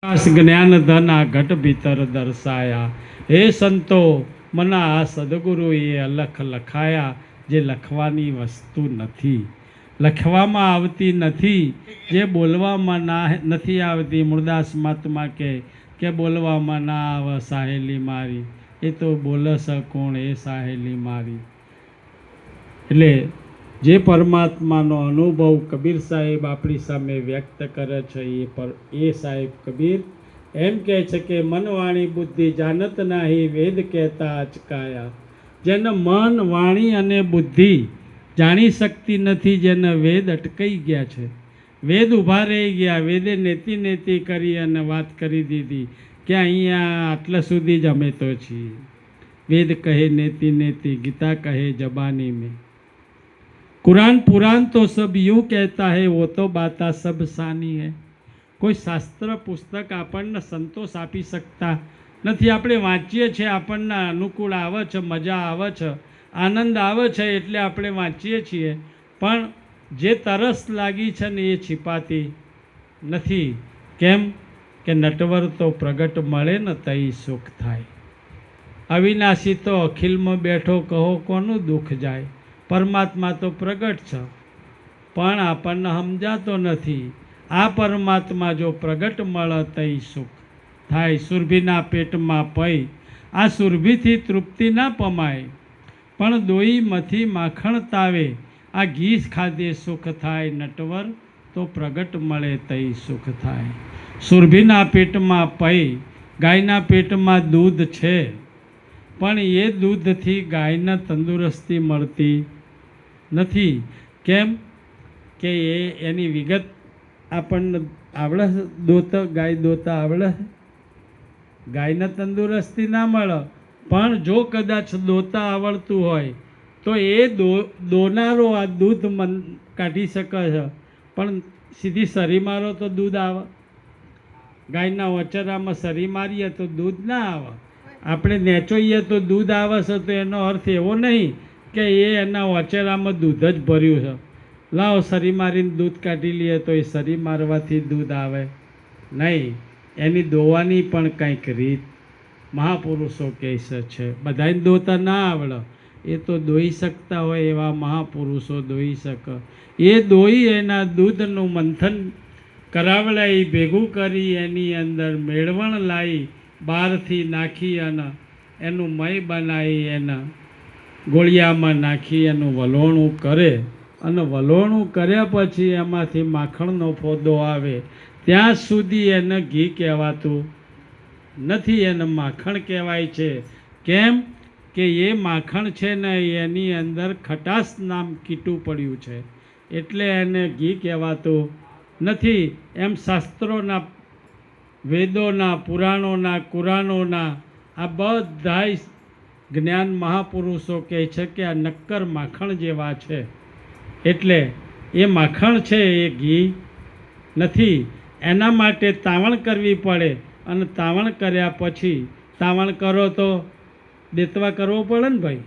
જ્ઞાન ધન આ ઘટ ભીતર દર્શાયા। હે સંતો, મના આ સદગુરુએ અલખ લખાયા, જે લખવાની વસ્તુ નથી, લખવામાં આવતી નથી, જે બોલવામાં નથી આવતી। મૂળદાસ મહાત્મા કે બોલવામાં ના આવે સાહેલી મારી, એ તો બોલસ કોણ એ સાહેલી મારી। એટલે જે પરમાત્માનો અનુભવ કબીર સાહેબ આપણી સામે વ્યક્ત કરે છે, એ સાહેબ કબીર એમ કહે છે કે મન વાણી બુદ્ધિ જાનત નાહી, વેદ કહેતા અચકાયા। જેને મન વાણી અને બુદ્ધિ જાણી શકતી નથી, જેને વેદ અટકાઈ ગયા છે, વેદ ઊભા રહી ગયા, વેદે નેતિ નેતિ કરી અને વાત કરી દીધી કે અહીંયા આટલા સુધી જ અમે તો છીએ। વેદ કહે નેતિ નેતિ, ગીતા કહે જબાની में, कुरान पुराण तो सब यूँ कहता है, वो तो बाता सब सानी है। કોઈ શાસ્ત્ર પુસ્તક આપણને સંતોષ આપી શકતા નથી। આપણે વાંચીએ છીએ, આપણને અનુકૂળ આવે છે, મજા આવે છે, આનંદ આવે છે એટલે આપણે વાંચીએ છીએ, પણ જે તરસ લાગી છે ને એ छिपाती નથી। કેમ કે નટવર તો પ્રગટ મળે ને તઈ સુખ થાય। અવિનાશી તો અખિલમાં બેઠો, કહો કોનું દુઃખ જાય। પરમાત્મા તો પ્રગટ છે, પણ આપણને સમજાતો નથી। આ પરમાત્મા જો પ્રગટ મળે તઈ સુખ થાય। સુરભીના પેટમાં પઈ, આ સુરભીથી તૃપ્તિ ના પમાય, પણ દોઈમાંથી માખણ તાવે, આ ઘી ખાધે સુખ થાય। નટવર તો પ્રગટ મળે તઈ સુખ થાય। સુરભીના પેટમાં પઈ, ગાયના પેટમાં દૂધ છે, પણ એ દૂધથી ગાયને તંદુરસ્તી મળતી નથી। કેમ કે એની વિગત આપણને આવડે છે? દોતા ગાય દોતા આવડે છે? ગાયને તંદુરસ્તી ના મળે, પણ જો કદાચ દોતા આવડતું હોય તો એ દોનારો આ દૂધ કાઢી શકે છે, પણ સીધી સરી મારો તો દૂધ આવે? ગાયના ઓચરામાં સરી મારીએ તો દૂધ ના આવે। આપણે નેચોઈએ તો દૂધ આવે છે, તો એનો અર્થ એવો નહીં કે એના ઓચરામાં દૂધ જ ભર્યું છે। લાવો સરી મારીને દૂધ કાઢી લઈએ તો એ સરી મારવાથી દૂધ આવે નહીં। એની દોવાની પણ કંઈક રીત મહાપુરુષો કહે છે। બધાને દોતા ના આવડે, એ તો દોઈ શકતા હોય એવા મહાપુરુષો દોઈ શકે। એ દોઈ એના દૂધનું મંથન કરાવડાવી, ભેગું કરી, એની અંદર મેળવણ લાવી, બહારથી નાખી અને એનું મય બનાવી, એના ગોળિયામાં નાખી એનું વલોણું કરે, અને વલોણું કર્યા પછી એમાંથી માખણનો ફોદો આવે, ત્યાં સુધી એને ઘી કહેવાતું નથી, એને માખણ કહેવાય છે। કેમ કે એ માખણ છે ને એની અંદર ખટાશ નામ કીટું પડ્યું છે, એટલે એને ઘી કહેવાતું નથી। એમ શાસ્ત્રોના, વેદોના, પુરાણોના, કુરાનોના આ બધાય જ્ઞાન મહાપુરુષો કહે છે કે આ નક્કર માખણ જેવા છે, એટલે એ માખણ છે એ ઘી નથી। એના માટે તાવણ કરવી પડે, અને તાવણ કર્યા પછી, તાવણ કરો તો દેતવા કરવો પડે ને ભાઈ।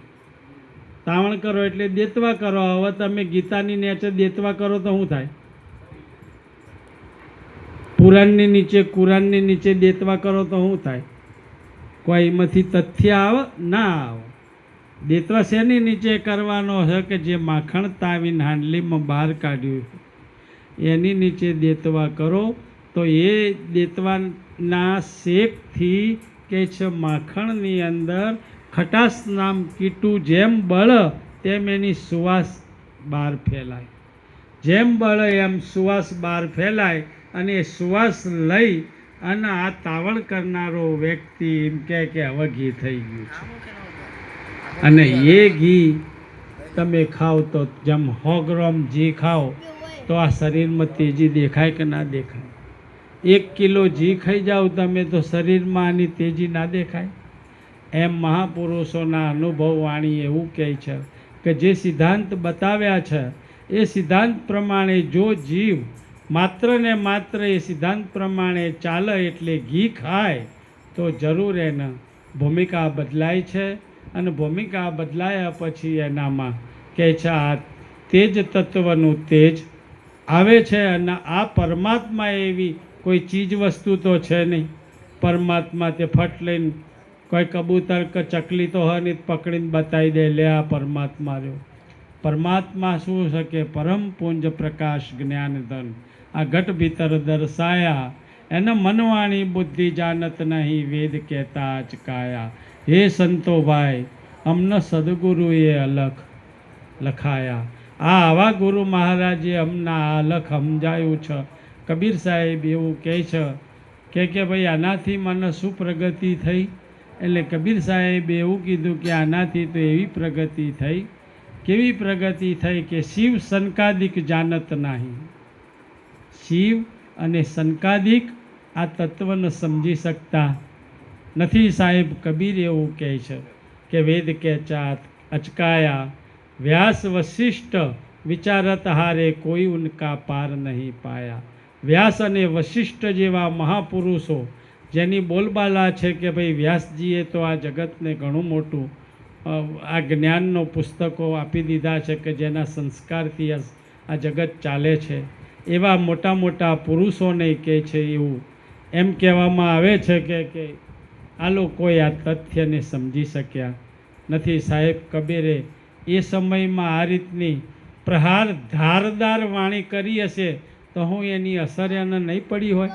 તાવણ કરો એટલે દેતવા કરો। હવે તમે ગીતાની નીચે દેતવા કરો તો શું થાય? પુરાણની નીચે, કુરાનની નીચે દેતવા કરો તો શું થાય? કોઈ એમાંથી તથ્ય આવે? ના આવે। દેતવા શેની નીચે કરવાનો છે? કે જે માખણ તાવીને હાંડલીમાં બહાર કાઢ્યું એની નીચે દેતવા કરો, તો એ દેતવાના શેકથી કે છે માખણની અંદર ખટાશ નામ કીટું જેમ બળે તેમ એની સુવાસ બહાર ફેલાય, જેમ બળે એમ સુવાસ બહાર ફેલાય, અને એ સુવાસ લઈ અને આ તાવણ કરનારો વ્યક્તિ એમ કહે કે હવે ઘી થઈ ગયું છે। અને એ ઘી તમે ખાઓ તો જેમ 100 ગ્રામ ઘી ખાઓ તો આ શરીરમાં તેજી દેખાય કે ના દેખાય? 1 કિલો ઘી ખાઈ જાઓ તમે તો શરીરમાં આની તેજી ના દેખાય? એમ મહાપુરુષોના અનુભવ વાણી એવું કહે છે કે જે સિદ્ધાંત બતાવ્યા છે એ સિદ્ધાંત પ્રમાણે જો જીવ માત્ર ને માત્ર એ સિદ્ધાંત પ્રમાણે ચાલે, એટલે ઘી ખાય, તો જરૂર એને ભૂમિકા બદલાય છે। અને ભૂમિકા બદલાયા પછી એનામાં કહે છે આ તેજ તત્વનું તેજ આવે છે, અને આ પરમાત્મા એવી કોઈ ચીજ વસ્તુ તો છે નહીં. પરમાત્મા તે ફટ લઈને કોઈ કબૂતર કે ચકલી તો હોય નહીં, પકડીને બતાવી દે, લે આ પરમાત્મા રહ્યો. પરમાત્મા શું છે કે પરમ પુંજ પ્રકાશ જ્ઞાન ધન આ ઘટ ભીતર દર્શાયા, એને મનવાણી બુદ્ધિ જાનત નહીં, વેદ કહેતા અચકાયા. હે સંતો ભાઈ, અમને સદગુરુએ અલખ લખાયા. આ આવા ગુરુ મહારાજે અમને આ અલખ સમજાયું છે. કબીર સાહેબ એવું કહે છે કે ભાઈ આનાથી મને શું પ્રગતિ થઈ? એટલે કબીર સાહેબે એવું કીધું કે આનાથી તો એવી પ્રગતિ થઈ. કેવી પ્રગતિ થઈ કે શિવ સંકાદિક જાનત નહીં. શિવ અને સંકાદિક આ તત્વને સમજી શકતા નથી. સાહેબ કબીર એવું કહે છે કે વેદ કે ચાત અચકાયા, વ્યાસ વશિષ્ઠ વિચારત હારે કોઈ ઉનકા પાર નહીં પાયા. વ્યાસ અને વશિષ્ઠ જેવા મહાપુરુષો જેની બોલબાલા છે કે ભાઈ વ્યાસજીએ તો આ જગતને ઘણું મોટું આ જ્ઞાનનો પુસ્તકો આપી દીધા છે કે જેના સંસ્કારથી આ જગત ચાલે છે. એવા મોટા મોટા પુરુષોને કહે છે એવું એમ કહેવામાં આવે છે કે આ લોકોએ આ તથ્યને સમજી શક્યા નથી. સાહેબ કબીરે એ સમયમાં આ રીતની પ્રહાર ધારદાર વાણી કરી હશે તો હું એની અસર એને નહીં પડી હોય.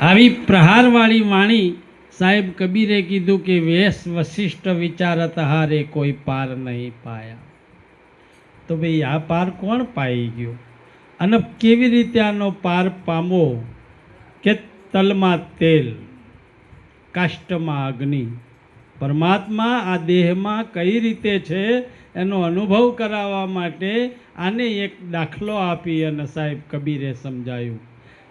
આવી પ્રહારવાળી વાણી સાહેબ કબીરે કીધું કે વેશ વશિષ્ઠ વિચારત હારે કોઈ પાર નહીં પાયા. તો ભાઈ આ પાર કોણ પાઈ ગયું અને કેવી રીતે આનો પાર પામવો? કે તલમાં તેલ, કાષ્ટમાં અગ્નિ. પરમાત્મા આ દેહમાં કઈ રીતે છે એનો અનુભવ કરાવવા માટે આને એક દાખલો આપી અને સાહેબ કબીરે સમજાયું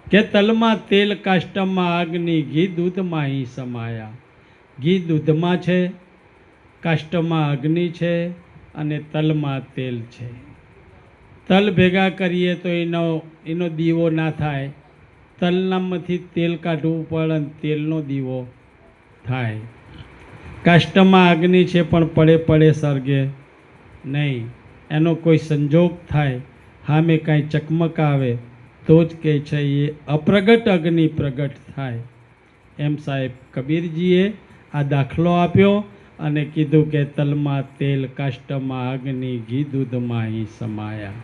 કે તલમાં તેલ, કાષ્ટમાં અગ્નિ, ઘી દૂધમાં હીં સમાયા. ઘી દૂધમાં છે, કાષ્ટમાં અગ્નિ છે અને તલમાં તેલ છે. તલ ભેગા કરીએ તો એનો દીવો ના થાય. તલનામાંથી તેલ કાઢવું પડે અને તેલનો દીવો થાય. કાષ્ટમાં અગ્નિ છે પણ પડે પડે સળગે નહીં. એનો કોઈ સંજોગ થાય, સામે કાંઈ ચકમક આવે તો જ કહે છે એ અપ્રગટ અગ્નિ પ્રગટ થાય. એમ સાહેબ કબીરજીએ આ દાખલો આપ્યો અને કીધું કે તલમાં તેલ, કાષ્ટમાં અગ્નિ, ઘી દૂધમાં હીં સમાયા.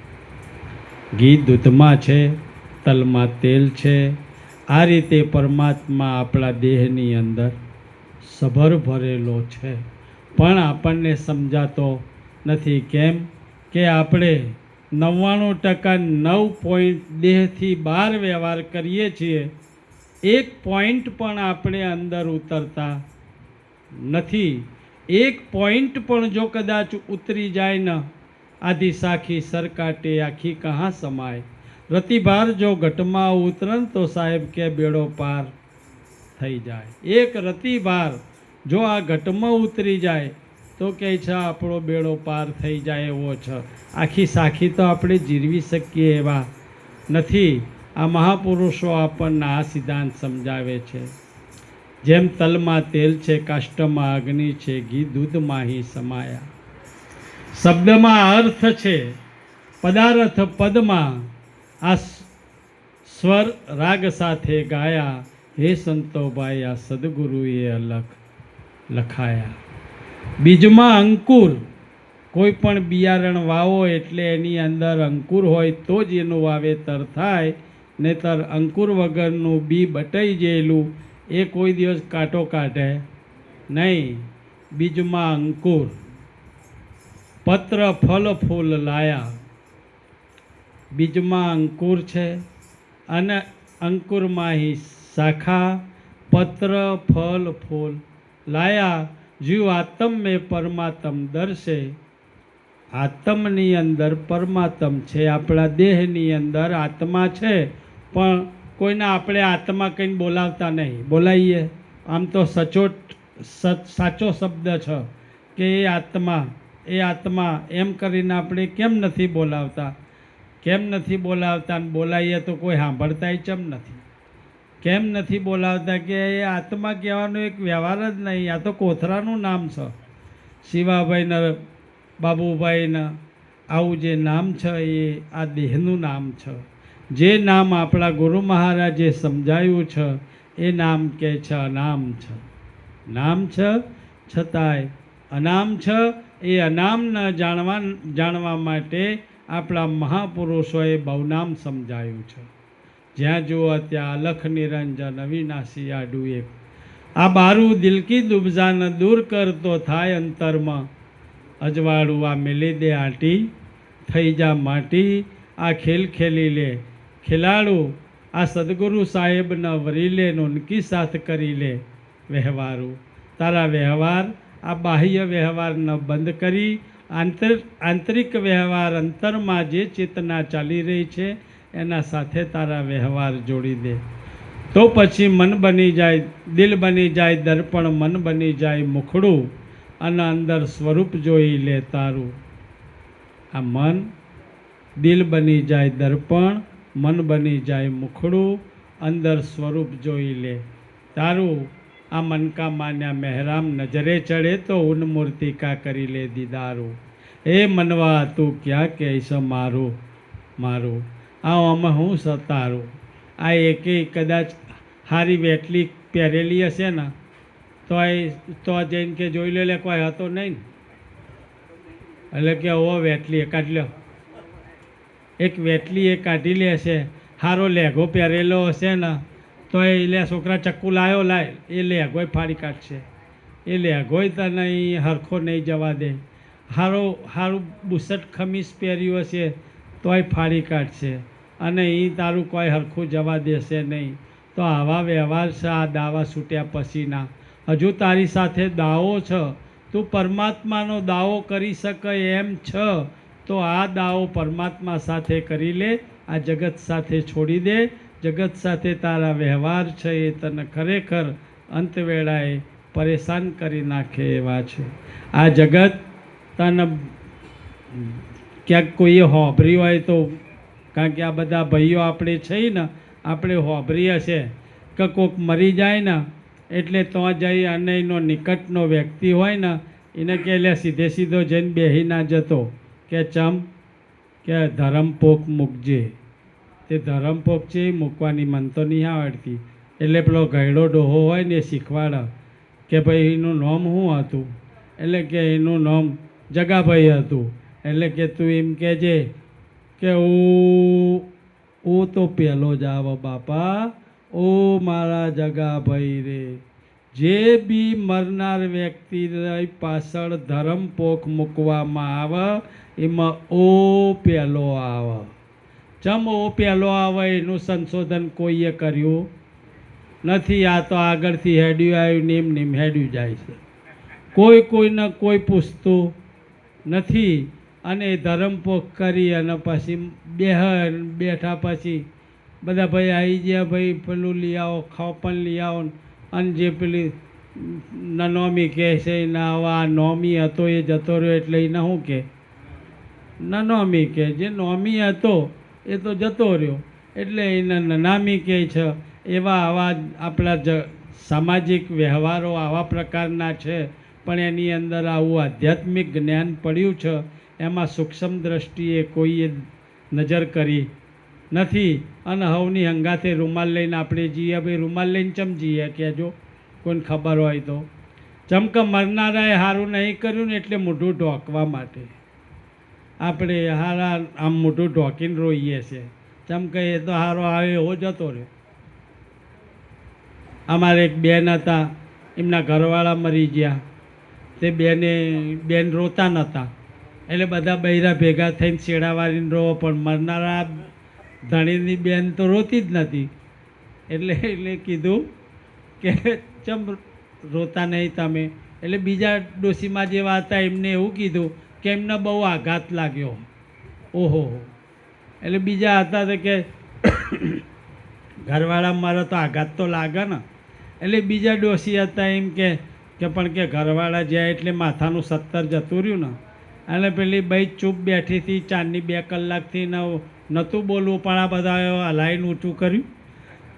ઘી દૂધમાં છે, તલમાં તેલ છે. આ રીતે પરમાત્મા આપણા દેહની અંદર સભર ભરેલો છે પણ આપણને સમજાતો નથી. કેમ કે આપણે 99.9 દેહથી બહાર વ્યવહાર કરીએ છીએ. 1 પોઈન્ટ પણ આપણે અંદર ઉતરતા નથી. 1 પોઈન્ટ પણ જો કદાચ ઉતરી જાય ને આધી સાખી સરકાટે આખી કહાં સમાય. રતિભાર જો ઘટમાં ઉતરન તો સાહેબ કે બેડો પાર થઈ જાય. એક રતિભાર જો આ ઘટમાં ઉતરી જાય તો કહે છે આપણો બેડો પાર થઈ જાય એવો છે. આખી સાખી તો આપણે જીરવી શકીએ એવા નથી. આ મહાપુરુષો આપણને આ સિદ્ધાંત સમજાવે છે. જેમ તલમાં તેલ છે, કાષ્ટમાં અગ્નિ છે, ઘી દૂધમાં હીં સમાયા. શબ્દમાં અર્થ છે, પદાર્થ પદમાં. આ સ્વર રાગ સાથે ગાયા. હે સંતોભાઈ, આ સદગુરુએ અલખ લખાયા. બીજમાં અંકુર. કોઈ પણ બિયારણ વાવો એટલે એની અંદર અંકુર હોય તો જ એનું વાવેતર થાય, નહીંતર અંકુર વગરનું બી બટાઈ ગયેલું એ કોઈ દિવસ કાંટો કાઢે નહીં. બીજમાં અંકુર. પત્ર ફલ ફૂલ લાયા. બીજમાં અંકુર છે અને અંકુરમાં ହିଁ શાખા, પત્ર ફલ ફૂલ લાયા. જીવ આત્મ મેં પરમાત્મ દર્શે. આત્મની અંદર પરમાત્મ છે. આપણા દેહની અંદર આત્મા છે પણ કોઈને આપણે આત્મા કંઈ બોલાવતા નહીં. બોલાવીએ આમ તો સચોટ સાચો શબ્દ છે કે એ આત્મા એમ કરીને આપણે કેમ નથી બોલાવતા? કેમ નથી બોલાવતા? બોલાવીએ તો કોઈ સાંભળતાય ચમ નથી. કેમ નથી બોલાવતા? કે એ આત્મા કહેવાનો એક વ્યવહાર જ નહીં. આ તો કોથરાનું નામ છે. શિવાભાઈને બાબુભાઈને આવું જે નામ છે એ આ દેહનું નામ છે. જે નામ આપણા ગુરુ મહારાજે સમજાયું છે એ નામ કે છે અનામ છે. નામ છે છતાંય અનામ છે. એ અનામ ન જાણવા માટે આપણા મહાપુરુષોએ બહુનામ સમજાયું છે. જ્યાં જુઓ ત્યાં અલખ નિરંજન અવિનાશી આડું એક. આ બારું દિલકી દુબજાન દૂર કરતો થાય અંતરમાં. અજવાળું આ મેલી દે આંટી થઈ જા માટી. આ ખેલ ખેલી લે ખેલાડું આ સદગુરુ સાહેબના વરી લે ઉનકી સાથ કરી લે વ્યવહારું. તારા વ્યવહાર આ બાહ્ય વ્યવહારને બંધ કરી આંતરિક વ્યવહાર અંતરમાં જે ચેતના ચાલી રહી છે એના સાથે તારા વ્યવહાર જોડી દે. તો પછી મન બની જાય, દિલ બની જાય દર્પણ, મન બની જાય મુખડું અને અંદર સ્વરૂપ જોઈ લે તારું. આ મન દિલ બની જાય દર્પણ, મન બની જાય મુખડું, અંદર સ્વરૂપ જોઈ લે તારું. આ મન કા માન્યા મહેરામ નજરે ચડે તો ઉન્મૂર્તિ કા કરી લે દીદારું. એ મનવા તું ક્યાં કહેશ મારું મારું, આ અમે હું સતારું. આ એકેય કદાચ હારી વેટલી પહેરેલી હશે ને તો જઈને કે જોઈ લે કોઈ હતો નહીં ને. એટલે કે ઓ વેટલી કાઢી લો, એક વેટલી એ કાઢી લે છે. હારો લેઘો પહેરેલો હશે ને તો એ લે છોકરા ચક્કુ લાયો લાય એ લેઘોય ફાડી કાઢશે. એ લેઘોય તો નહીં હરખો નહીં જવા દે. હારું બુસટ ખમીસ પહેર્યું હશે તોય ફાડી કાઢશે અને એ તારું કોઈ હરખું જવા દેશે નહીં. તો આવા વ્યવહાર છે આ દાવા છૂટ્યા પછીના. હજુ તારી સાથે દાવો છે, તું પરમાત્માનો દાવો કરી શકે એમ છે તો આ દાવો પરમાત્મા સાથે કરી લે. આ જગત સાથે છોડી દે. જગત સાથે તારા વ્યવહાર છે એ તને ખરેખર અંતવેળાએ પરેશાન કરી નાખે એવા છે. આ જગત તને ક્યાંક કોઈએ હોભરી હોય તો, કારણ કે આ બધા ભાઈઓ આપણે છીએ ને, આપણે હોભરી હશે કે કોઈક મરી જાય ને એટલે તો જઈ અને એનો નિકટનો વ્યક્તિ હોય ને એને કે લે સીધે સીધો જઈને બેહી ના જતો કે ચમ કે ધરમપોક મૂકજે. તે ધરમપોક છે એ મૂકવાની મન તો નહીં આવડતી. એટલે પેલો ગયડો ડોહો હોય ને એ શીખવાડે કે ભાઈ એનું નામ શું હતું. એટલે કે એનું નામ જગાભાઈ હતું. એટલે કે તું એમ કહેજે કે ઓ તો પહેલો જ આવ બાપા, ઓ મારા જગાભાઈ રે. જે બી મરનાર વ્યક્તિ પાછળ ધરમપોખ મૂકવામાં આવે એમાં ઓ પહેલો આવે. ચમ ઓ પહેલો આવે એનું સંશોધન કોઈએ કર્યું નથી. આ તો આગળથી હેડ્યું આવ્યું નીમ હેડ્યું જાય છે. કોઈને કોઈ પૂછતું નથી. અને ધરમપોખ કરી અને પછી બેઠા પછી બધા ભાઈ આવી ગયા, ભાઈ પેલું લઈ આવો, ખાવપણ લઈ આવો. અને જે પેલી નોમી કહે છે એના આવા નોમી હતો એ જતો રહ્યો એટલે એને શું કહે નોમી કહે. જે નોમી હતો એ તો જતો રહ્યો એટલે એને નનામી કહે છે. એવા આવા આપણા સામાજિક વ્યવહારો આવા પ્રકારના છે. પણ એની અંદર આવું આધ્યાત્મિક જ્ઞાન પડ્યું છે. એમાં સૂક્ષ્મ દ્રષ્ટિએ કોઈએ નજર કરી નથી. અને હવની હંગાથે રૂમાલ લઈને આપણે જઈએ. ભાઈ રૂમાલ લઈને ચમ જઈએ કહેજો, કોઈને ખબર હોય તો. ચમકે મરનારાએ સારું નહીં કર્યું ને એટલે મોઢું ઢોકવા માટે આપણે હારા આમ મોઢું ઢોકીને રોઈએ છીએ. ચમકે એ તો સારો આવે એવો જતો રહ્યો. અમારે એક બેન હતા, એમના ઘરવાળા મરી ગયા. તે બેન રોતા નહોતા એટલે બધા બૈરા ભેગા થઈને શેડાવાળીને રોવો. પણ મરનારા ધણીની બેન તો રોતી જ નથી. એટલે કીધું કે ચમ રોતા નહીં તમે. એટલે બીજા ડોશીમાં જેવા હતા એમને એવું કીધું કે એમને બહુ આઘાત લાગ્યો. ઓહો. એટલે બીજા હતા તો કે ઘરવાળા મારો તો આઘાત તો લાગે ને. એટલે બીજા ડોશી હતા એમ કે પણ કે ઘરવાળા જ્યાં એટલે માથાનું 70 જતું રહ્યું ને. અને પેલી ભાઈ ચૂપ બેઠી હતી 4-2 કલાકથી નહોતું બોલવું, પણ આ બધા હલાઈને ઊંચું કર્યું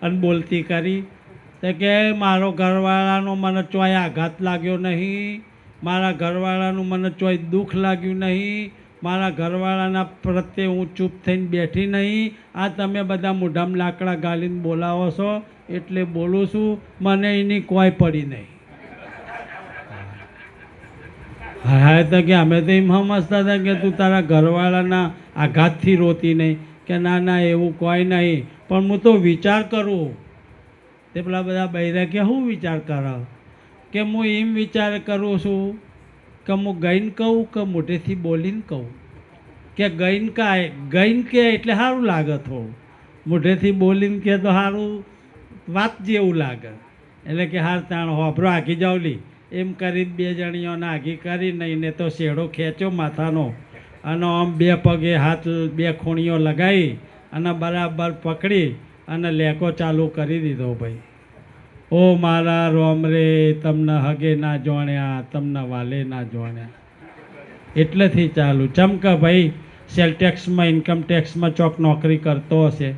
અને બોલતી કરી. તો કે મારો ઘરવાળાનો મને ચોય આઘાત લાગ્યો નહીં, મારા ઘરવાળાનું મને ચોય દુઃખ લાગ્યું નહીં, મારા ઘરવાળાના પ્રત્યે હું ચૂપ થઈને બેઠી નહીં. આ તમે બધા મોઢામાં લાકડા ગાલીને બોલાવો છો એટલે બોલું છું, મને એની કોઈ પડી નહીં. હા તો કે અમે તો એમ સમજતા હતા કે તું તારા ઘરવાળાના આઘાતથી રોતી નહીં. કે ના ના એવું કોઈ નહીં, પણ હું તો વિચાર કરું. તે પેલા બધા બૈરા કે શું વિચાર કરો? કે હું એમ વિચાર કરું છું કે હું ગઈને કહું કે મોઢેથી બોલીને કહું. કે ગઈને કે એટલે સારું લાગે થોડું, મોઢેથી બોલીને કે તો સારું વાત જેવું લાગે. એટલે કે હાર તાણ હોભરો આગી જાવ લી એમ કરી બે જણીઓને આગી કરી નહીં ને તો શેડો ખેંચ્યો માથાનો અને આમ બે પગે હાથ બે ખૂણીઓ લગાવી અને બરાબર પકડી અને લેકો ચાલુ કરી દીધો. ભાઈ ઓ મારા રોમ રે, તમને હગે ના જોણ્યા, તમને વાલે ના જોણ્યા. એટલેથી ચાલુ ચમકે ભાઈ સેલ ટેક્સમાં ઇન્કમ ટેક્સમાં ચોક નોકરી કરતો હશે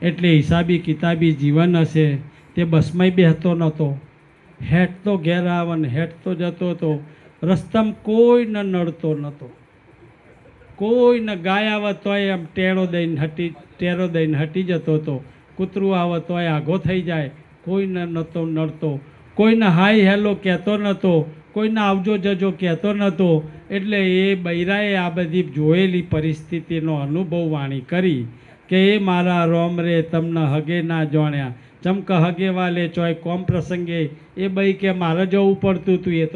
એટલે હિસાબી કિતાબી જીવન હશે. તે બસમાંય બેસતો નહોતો, હેઠ તો ઘેર આવે ને હેઠ તો જતો હતો. રસ્તામાં કોઈને નડતો નહોતો, કોઈને ગાય આવે તોય એમ ટેરો દઈને હટી જતો હતો. કૂતરું આવે તોય આઘો થઈ જાય, કોઈને નહોતો નડતો. કોઈને હાય હેલો કહેતો નહોતો, કોઈને આવજો જજો કહેતો નહોતો. એટલે એ બૈરાએ આ બધી જોયેલી પરિસ્થિતિનો અનુભવ વાણી કરી કે એ મારા રોમ રે, તમને હગે ના જોણ્યા. ચમક હગે વાલે ચોય કોમ પ્રસંગે એ બઈ કે મારે જવું પડતું હતું, એ તો